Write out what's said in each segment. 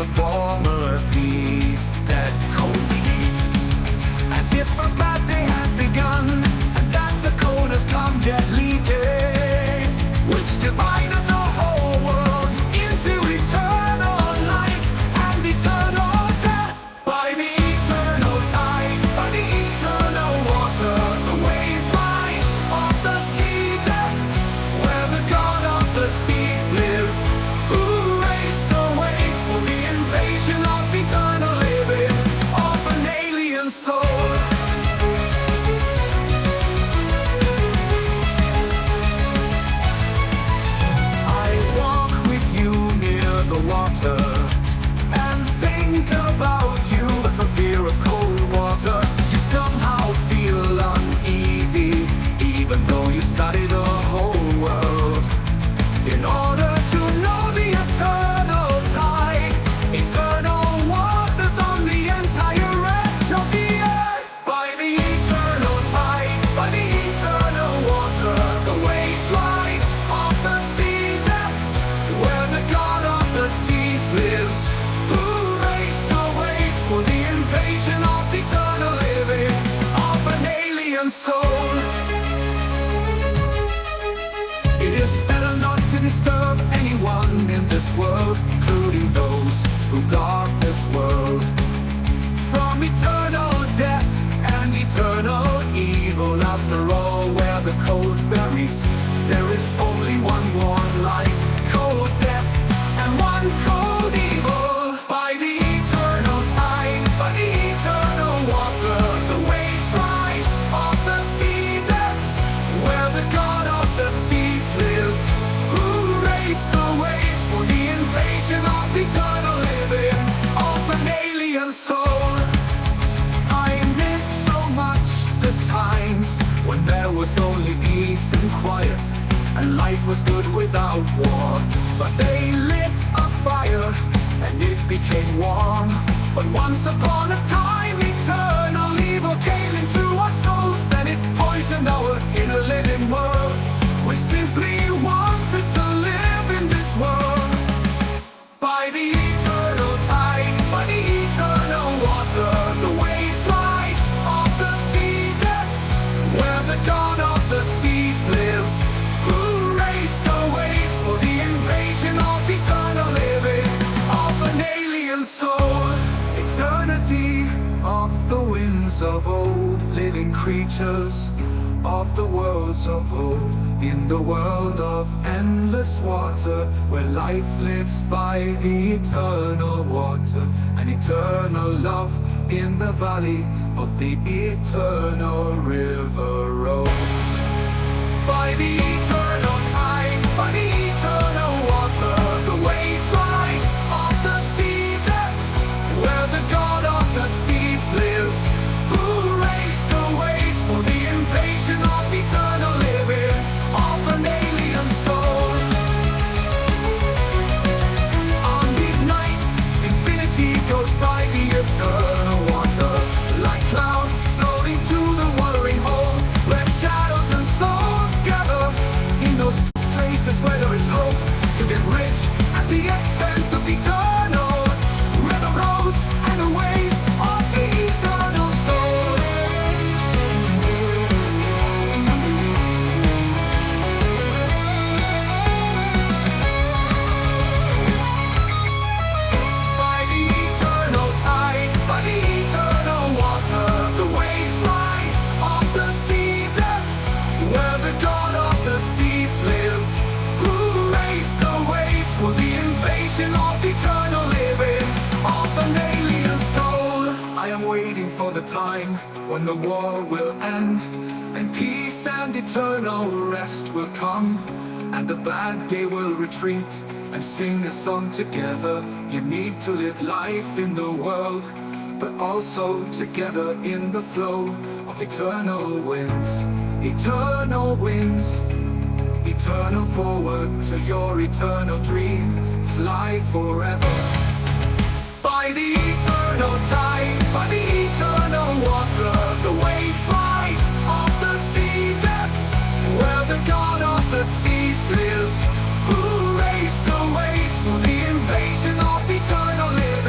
the former peace. Dead cold heat, as if a bad day had begun, and that the cold has come deadly day, which divided the whole world into eternal life and eternal death. By the eternal tide, by the eternal water, the waves rise of the sea depths, where the God of the seas lives, who raised the waves for the invasion of eternal living of an alien soul. I walk with you near the water and think about you, but for fear of cold water, you somehow feel uneasy, even though you study the whole world in order to know the eternal tide, eternal waters on the entire edge of the earth. By the eternal tide, by the eternal water, the waves rise of the sea depths, where the God of the seas lives, who raised the waves for the invasion of the eternal living of an alien soul. It is better not to disturb anyone in this world, including those who guard this world from eternal death and eternal evil. After all, where the cold buries, there is only one warm life, cold death, and one cold evil. By the eternal tide, by the eternal water, the waves rise of the sea depths, where the God of the seas lives, who raised the waves for the invasion of eternal living of an alien soul. I miss so much the times when there was only peace and quiet, and life was good without war. But they lit a fire and it became warm. But once upon a time, eternal evil came into our souls. Then it poisoned our inner living world. We simply wanted to live in this world. By the eternal tide, by the eternal water, the waves rise of the sea depths, where the God of the seas lives, who raised the waves for the invasion of eternal living of an alien soul. Eternity of the winds of old, living creatures of the worlds of old, in the world of endless water, where life lives by the eternal water, and eternal love in the valley of the eternal river rose. By the eternal tide, by the eternal water, the waves rise of the sea depths, where the God of the seas lives, who raised the waves for the invasion of eternal living of an alien soul. On these nights, infinity goes by the eternal water, like clouds floating to the watering hole, where shadows and souls gather in those places where there is hope to get rich at the expense of the eternal, where the roads and the ways of the eternal soul. By the eternal tide, by the eternal water, the waves rise of the sea depths, where the God of the seas lives, who raised the waves for the invasion of eternal living of an alien soul. I am waiting for the time when the war will end, and peace and eternal rest will come, and the bad day will retreat, and sing a song together. You need to live life in the world, but also together in the flow of eternal winds. Eternal winds, eternal forward to your eternal dream. Fly forever. By the eternal tide, by the eternal water, the waves rise of the sea depths, where the God of the seas lives, who raised the waves for the invasion of eternal living.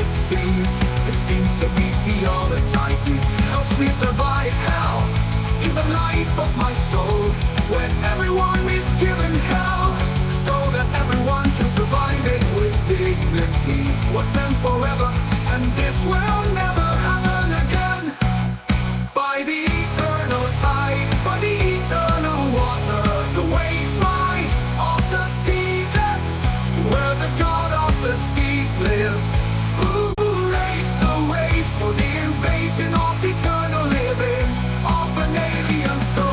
seems. It seems to be theologizing helps me survive hell in the life of my soul, when everyone is given hell, so that everyone can survive it with dignity. What's end forever, and this will never happen again. By the eternal tide, by the eternal water, the waves rise of the sea depths, where the God of the seas lives, who raised the waves for the invasion of the eternal living of an alien soul.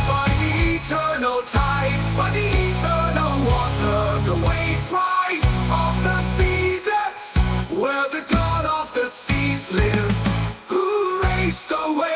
By the eternal tide, by the eternal water, the waves rise of the sea depths, where the God of the seas lives, who raised the waves